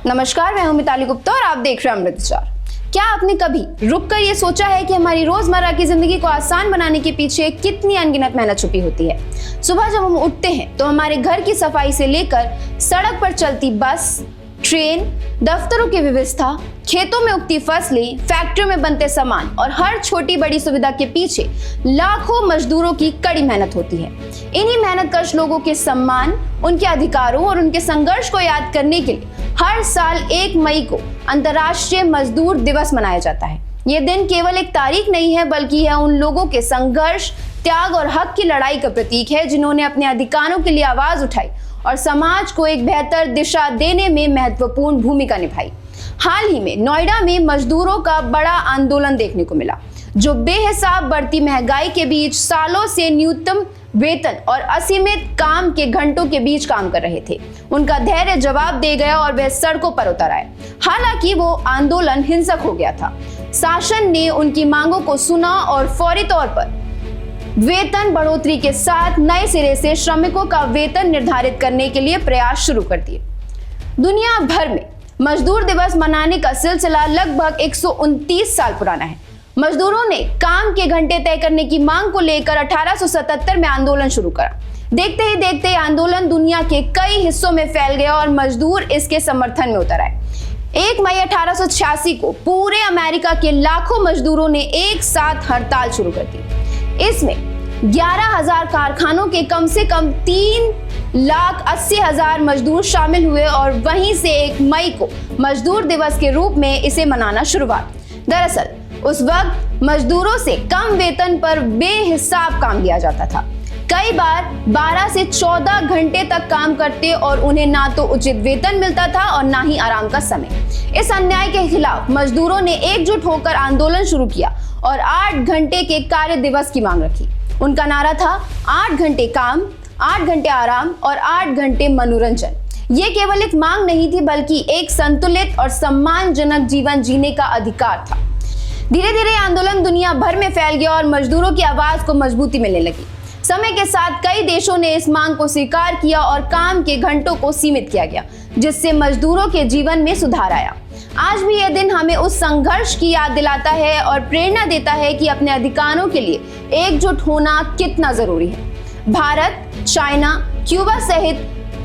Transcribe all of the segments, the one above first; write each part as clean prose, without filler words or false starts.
नमस्कार, मैं हूं मिताली गुप्ता और आप देख रहे हैं अमृत विचार। क्या आपने कभी रुककर ये सोचा है कि हमारी रोजमर्रा की जिंदगी को आसान बनाने के पीछे कितनी अनगिनत मेहनत छुपी होती है। सुबह जब हम उठते हैं तो हमारे घर की सफाई से लेकर सड़क पर चलती बस, ट्रेन, दफ्तरों की व्यवस्था, खेतों में उगती फसलें, फैक्ट्रियों में बनते सामान और हर छोटी बड़ी सुविधा के पीछे लाखों मजदूरों की कड़ी मेहनत होती है। इन्हीं मेहनतकश लोगों के सम्मान, उनके अधिकारों और उनके संघर्ष को याद करने के लिए हर साल 1 मई को अंतर्राष्ट्रीय मजदूर दिवस मनाया जाता है। ये दिन केवल एक तारीख नहीं है, बल्कि यह उन लोगों के संघर्ष, त्याग और हक की लड़ाई का प्रतीक है जिन्होंने अपने अधिकारों के लिए आवाज उठाई और समाज को एक बेहतर दिशा देने में महत्वपूर्ण भूमिका निभाई। हाल ही में नोएडा में मजदूरों का बड़ा आंदोलन देखने को मिला, जो बेहिसाब बढ़ती महंगाई के बीच सालों से न्यूनतम वेतन और असीमित काम के घंटों के बीच काम कर रहे थे। उनका धैर्य जवाब दे गया और वे सड़कों पर उतर आए। हालांकि वो आंदोलन हिंसक हो गया था। शासन ने उनकी मांगों को सुना और फौरी तौर पर वेतन बढ़ोतरी के साथ नए सिरे से श्रमिकों का वेतन निर्धारित करने के लिए प्रयास शुरू कर दिए। दुनिया भर में मजदूर दिवस मनाने का सिलसिला लगभग 129 साल पुराना है। मजदूरों ने काम के घंटे तय करने की मांग को लेकर 1877 में आंदोलन शुरू करा। देखते ही देखते आंदोलन दुनिया के कई हिस्सों में फैल गया और मजदूर इसके समर्थन में उतर आए। 1 मई 1886 को पूरे अमेरिका के लाखों मजदूरों ने एक साथ हड़ताल शुरू कर दी। इसमें 11,000 कारखानों के कम से कम 3,80,000 मजदूर शामिल हुए और वहीं से 1 मई को मजदूर दिवस के रूप में इसे मनाना शुरुआत। दरअसल उस वक्त मजदूरों से कम वेतन पर बेहिसाब काम लिया जाता था। कई बार 12 से 14 घंटे तक काम करते और उन्हें ना तो उचित वेतन मिलता था और ना ही आराम का समय। इस अन्याय के खिलाफ मजदूरों ने एकजुट होकर आंदोलन शुरू किया और 8 घंटे के कार्य दिवस की मांग रखी। उनका नारा था 8 घंटे काम, 8 घंटे आराम और 8 घंटे मनोरंजन। ये केवल एक मांग नहीं थी, बल्कि एक संतुलित और सम्मानजनक जीवन जीने का अधिकार था। धीरे धीरे आंदोलन दुनिया भर में फैल गया और मजदूरों की आवाज को मजबूती मिलने लगी। समय के साथ कई देशों ने इस मांग को स्वीकार किया और काम के घंटों को सीमित किया गया, जिससे मजदूरों के जीवन में सुधार आया। आज भी यह दिन हमें उस संघर्ष की याद दिलाता है और प्रेरणा देता है कि अपने अधिकारों के लिए एकजुट होना कितना जरूरी है। भारत, चाइना, क्यूबा सहित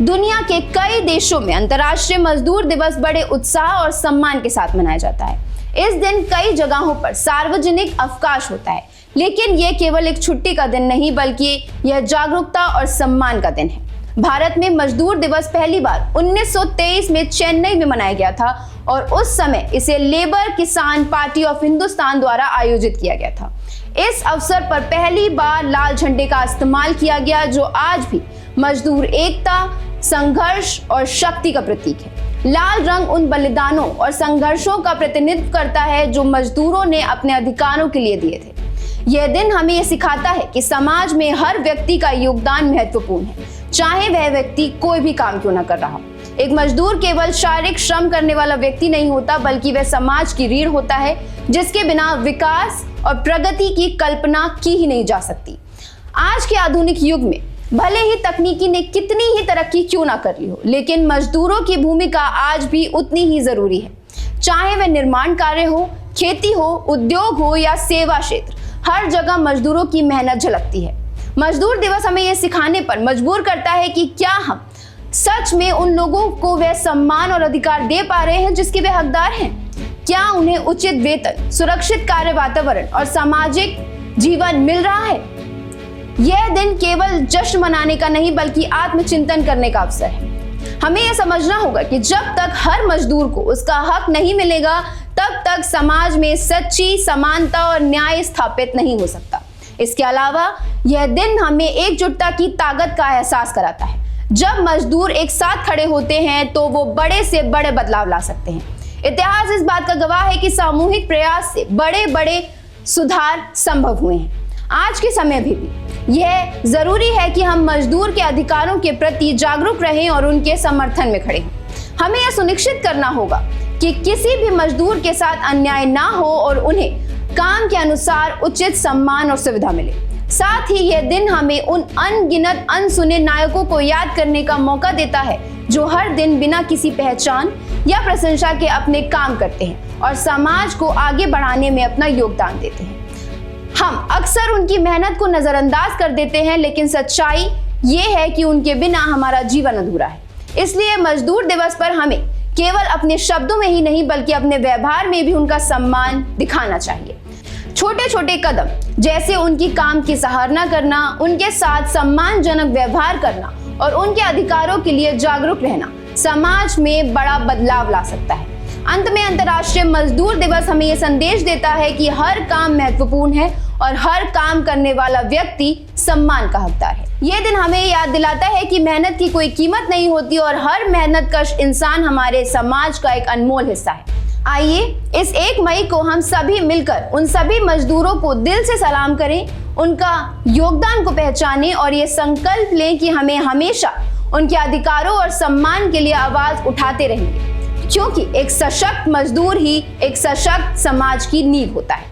दुनिया के कई देशों में अंतर्राष्ट्रीय मजदूर दिवस बड़े उत्साह और सम्मान के साथ मनाया जाता है। इस दिन कई जगहों पर सार्वजनिक अवकाश होता है, लेकिन यह केवल एक छुट्टी का दिन नहीं, बल्कि यह जागरूकता और सम्मान का दिन है। भारत में मजदूर दिवस पहली बार 1923 में चेन्नई में मनाया गया था और उस समय इसे लेबर किसान पार्टी ऑफ हिंदुस्तान द्वारा आयोजित किया गया था। इस अवसर पर पहली बार लाल झंडे का इस्तेमाल किया गया, जो आज भी मजदूर एकता, संघर्ष और शक्ति का प्रतीक है। लाल रंग उन बलिदानों और संघर्षों का प्रतिनिधित्व करता है जो मजदूरों ने अपने अधिकारों के लिए दिए थे। यह दिन हमें यह सिखाता है कि समाज में हर व्यक्ति का योगदान महत्वपूर्ण है, चाहे वह व्यक्ति कोई भी काम क्यों न कर रहा हो। एक मजदूर केवल शारीरिक श्रम करने वाला व्यक्ति नहीं होता, बल्कि वह समाज की रीढ़ होता है, जिसके बिना विकास और प्रगति की कल्पना की ही नहीं जा सकती। आज के आधुनिक युग में भले ही तकनीकी ने कितनी ही तरक्की क्यों ना कर ली हो, लेकिन मजदूरों की भूमिका आज भी उतनी ही जरूरी है। चाहे वह निर्माण कार्य हो, खेती हो, उद्योग हो या सेवा क्षेत्र, हर जगह मजदूरों की मेहनत झलकती है। मजदूर दिवस हमें यह सिखाने पर मजबूर करता है कि क्या हम सच में उन लोगों को वह सम्मान और अधिकार दे पा रहे हैं जिसके वे हकदार हैं। क्या उन्हें उचित वेतन, सुरक्षित कार्य वातावरण और सामाजिक जीवन मिल रहा है। यह दिन केवल जश्न मनाने का नहीं, बल्कि आत्मचिंतन करने का अवसर है। हमें यह समझना होगा कि जब तक हर मजदूर को उसका हक नहीं मिलेगा, तब तक समाज में सच्ची समानता और न्याय स्थापित नहीं हो सकता। इसके अलावा यह दिन हमें एकजुटता की ताकत का एहसास कराता है। जब मजदूर एक साथ खड़े होते हैं तो वो बड़े से बड़े बदलाव ला सकते हैं। इतिहास इस बात का गवाह है कि सामूहिक प्रयास से बड़े बड़े सुधार संभव हुए हैं। आज के समय में भी यह जरूरी है कि हम मजदूर के अधिकारों के प्रति जागरूक रहें और उनके समर्थन में खड़े हों। हमें यह सुनिश्चित करना होगा कि किसी भी मजदूर के साथ अन्याय ना हो और उन्हें काम के अनुसार उचित सम्मान और सुविधा मिले। साथ ही यह दिन हमें उन अनगिनत अनसुने नायकों को याद करने का मौका देता है जो हर दिन बिना किसी पहचान या प्रशंसा के अपने काम करते हैं और समाज को आगे बढ़ाने में अपना योगदान देते हैं। हम अक्सर उनकी मेहनत को नजरअंदाज कर देते हैं, लेकिन सच्चाई ये है कि उनके बिना हमारा जीवन अधूरा है। इसलिए मजदूर दिवस पर हमें केवल अपने शब्दों में ही नहीं बल्कि अपने व्यवहार में भी उनका सम्मान दिखाना चाहिए। छोटे छोटे कदम जैसे उनकी काम की सराहना करना, उनके साथ सम्मानजनक व्यवहार करना और उनके अधिकारों के लिए जागरूक रहना समाज में बड़ा बदलाव ला सकता है। अंत में अंतर्राष्ट्रीय मजदूर दिवस हमें यह संदेश देता है कि हर काम महत्वपूर्ण है और हर काम करने वाला व्यक्ति सम्मान का हकदार है। यह दिन हमें याद दिलाता है कि मेहनत की कोई कीमत नहीं होती और हर मेहनतकश इंसान हमारे समाज का एक अनमोल हिस्सा है। आइए इस 1 मई को हम सभी मिलकर उन सभी मजदूरों को दिल से सलाम करें, उनका योगदान को पहचानें और ये संकल्प लें कि हमें हमेशा उनके अधिकारों और सम्मान के लिए आवाज उठाते रहेंगे, क्योंकि एक सशक्त मजदूर ही एक सशक्त समाज की नींव होता है।